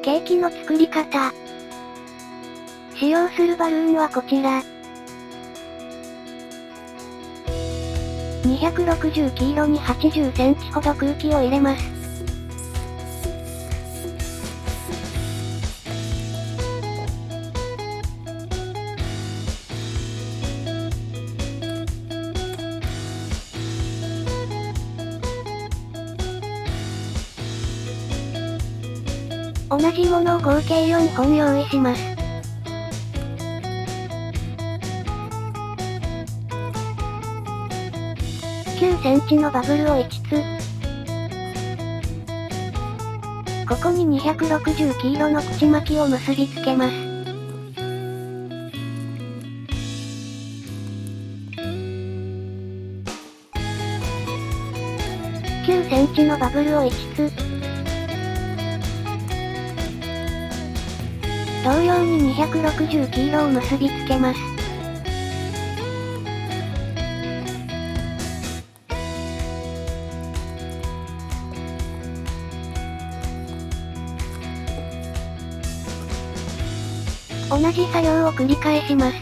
ケーキの作り方。使用するバルーンはこちら。260キロに80センチほど空気を入れます。同じものを合計4本用意します。9センチのバブルを5つ。ここに260キロの口巻きを結びつけます。9センチのバブルを5つ。同様に260キロを結びつけます。同じ作業を繰り返します。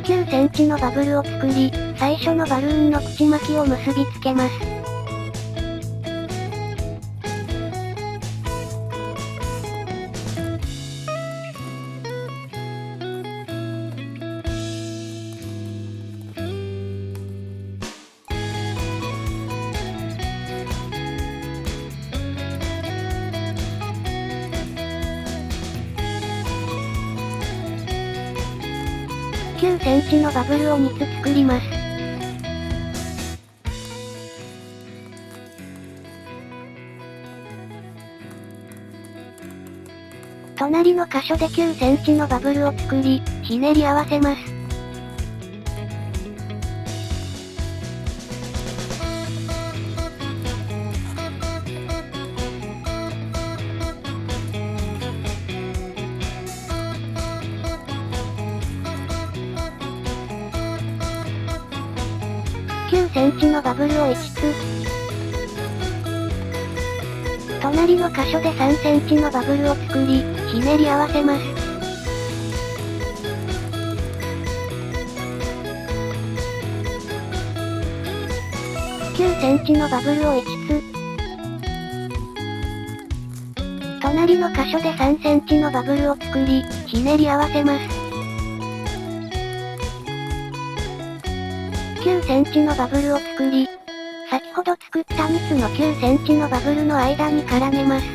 9センチのバブルを作り、最初のバルーンの口巻きを結びつけます。9センチのバブルを2つ作ります。隣の箇所で9センチのバブルを作り、ひねり合わせます。9センチのバブルを5つ。隣の箇所で3センチのバブルを作り、ひねり合わせます。9センチのバブルを5つ。隣の箇所で3センチのバブルを作り、ひねり合わせます。9センチのバブルを作り、先ほど作った3つの9センチのバブルの間に絡めます。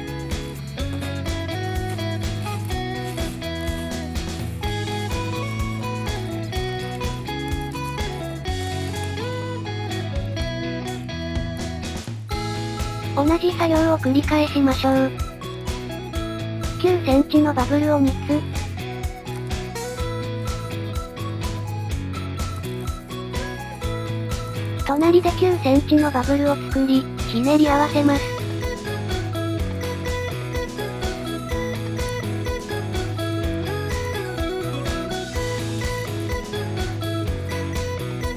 同じ作業を繰り返しましょう。9センチのバブルを3つ。隣で9センチのバブルを作り、ひねり合わせます。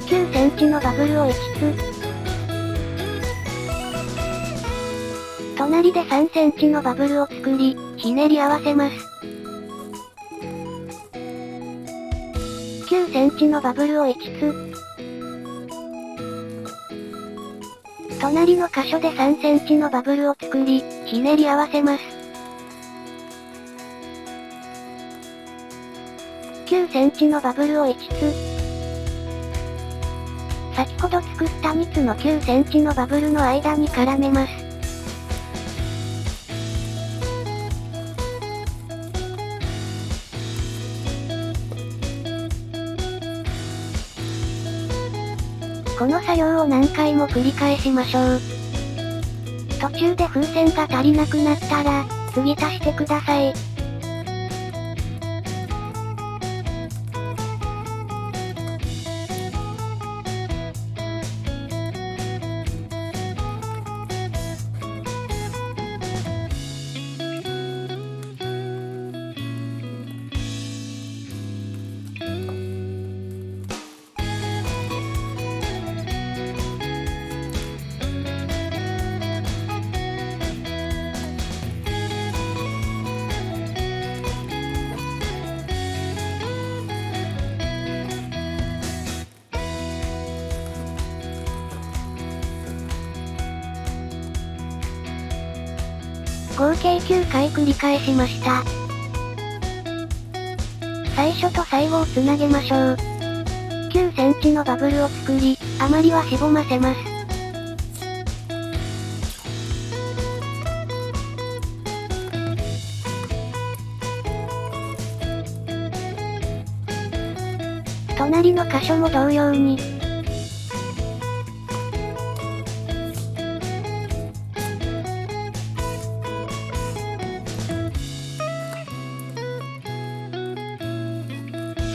9センチのバブルを5つ。隣で3センチのバブルを作り、ひねり合わせます。9センチのバブルを5つ。隣の箇所で3センチのバブルを作り、ひねり合わせます。9センチのバブルを5つ。先ほど作った2つの9センチのバブルの間に絡めます。この作業を何回も繰り返しましょう。途中で風船が足りなくなったら、継ぎ足してください。合計9回繰り返しました。最初と最後をつなげましょう。9センチのバブルを作り、余りはしぼませます。隣の箇所も同様に。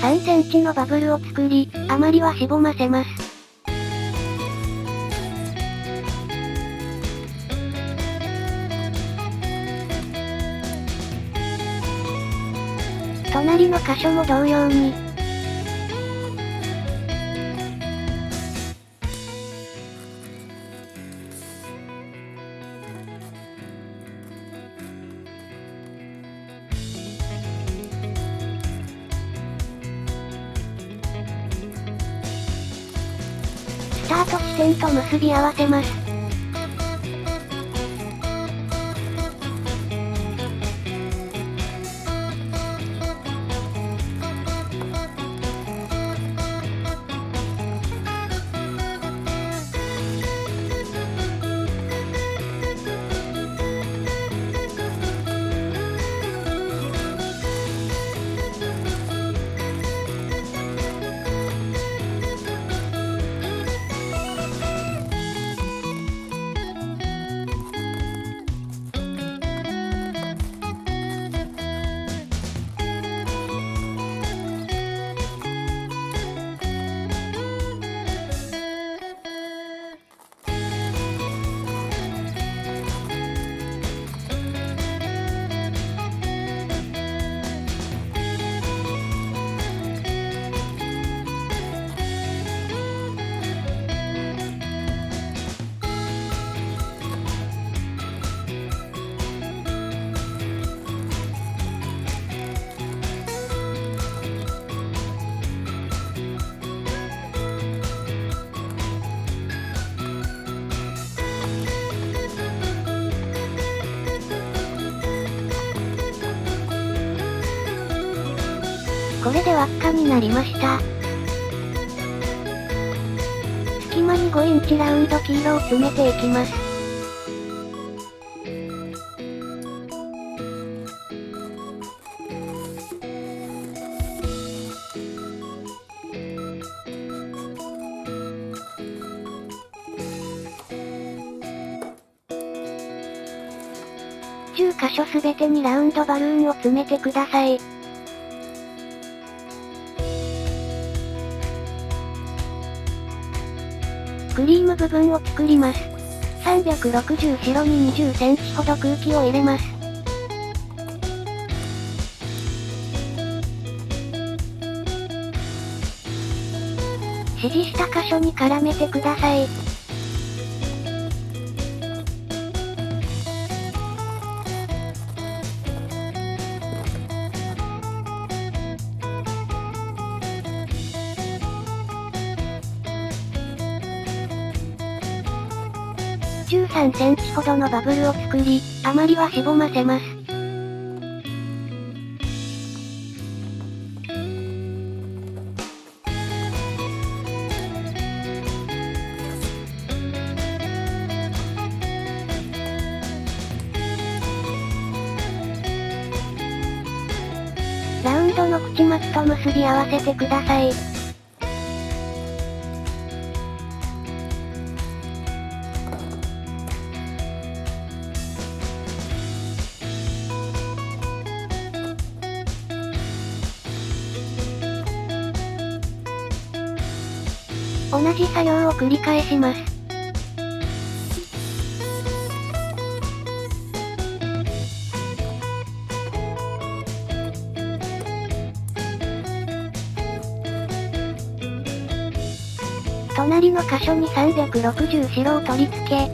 3センチのバブルを作り、余りはしぼませます。隣の箇所も同様に。スタート地点と結び合わせます。これで輪っかになりました。隙間に5インチラウンド黄色を詰めていきます。10箇所すべてにラウンドバルーンを詰めてください。クリーム部分を作ります。360白に20センチほど空気を入れます。指示した箇所に絡めてください。13センチほどのバブルを作り、余りはしぼませます。ラウンドの口松と結び合わせてください。同じ作業を繰り返します。隣の箇所に360白を取り付け、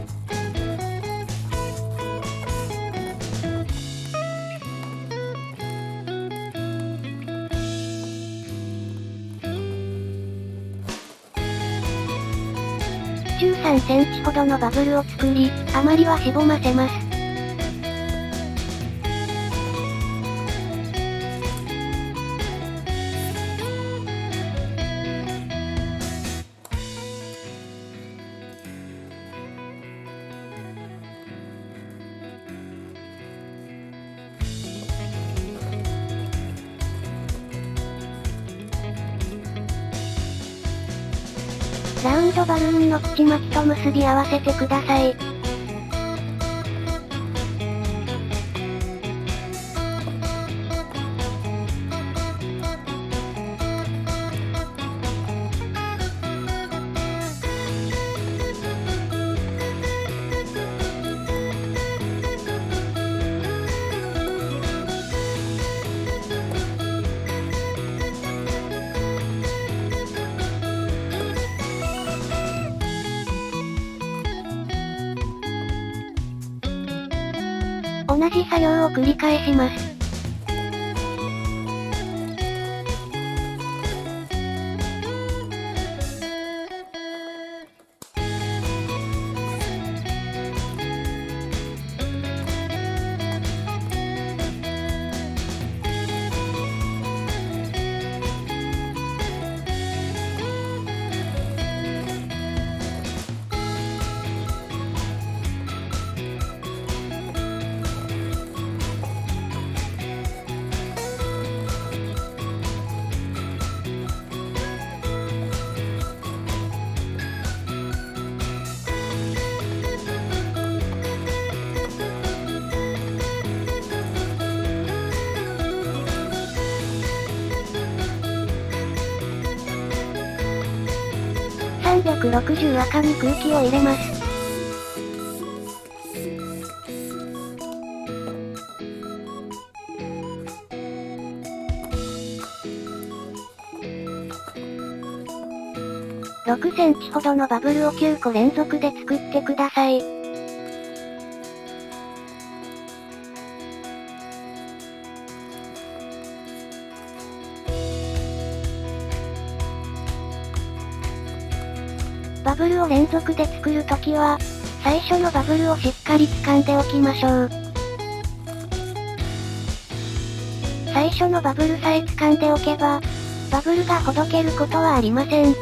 13センチほどのバブルを作り、余りはしぼませます。ラウンドバルーンの口巻きと結び合わせてください。同じ作業を繰り返します。360赤に空気を入れます。6センチほどのバブルを9個連続で作ってください。バブルを連続で作るときは、最初のバブルをしっかり掴んでおきましょう。最初のバブルさえ掴んでおけば、バブルがほどけることはありません。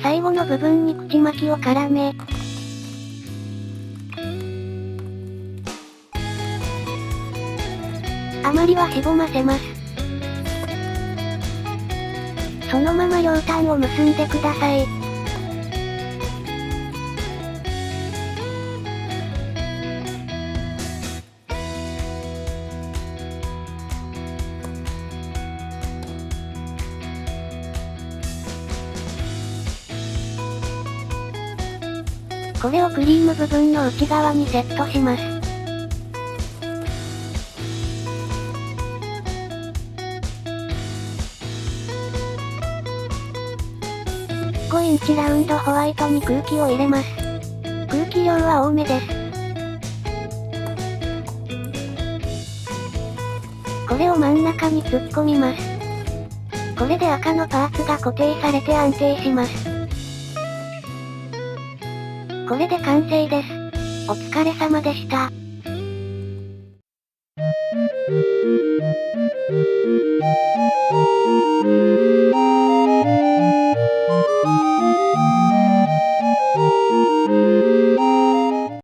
最後の部分に口巻きを絡め、余りはしぼませます。そのまま両端を結んでください。これをクリーム部分の内側にセットします。5インチラウンドホワイトに空気を入れます。空気量は多めです。これを真ん中に突っ込みます。これで赤のパーツが固定されて安定します。これで完成です。お疲れ様でした。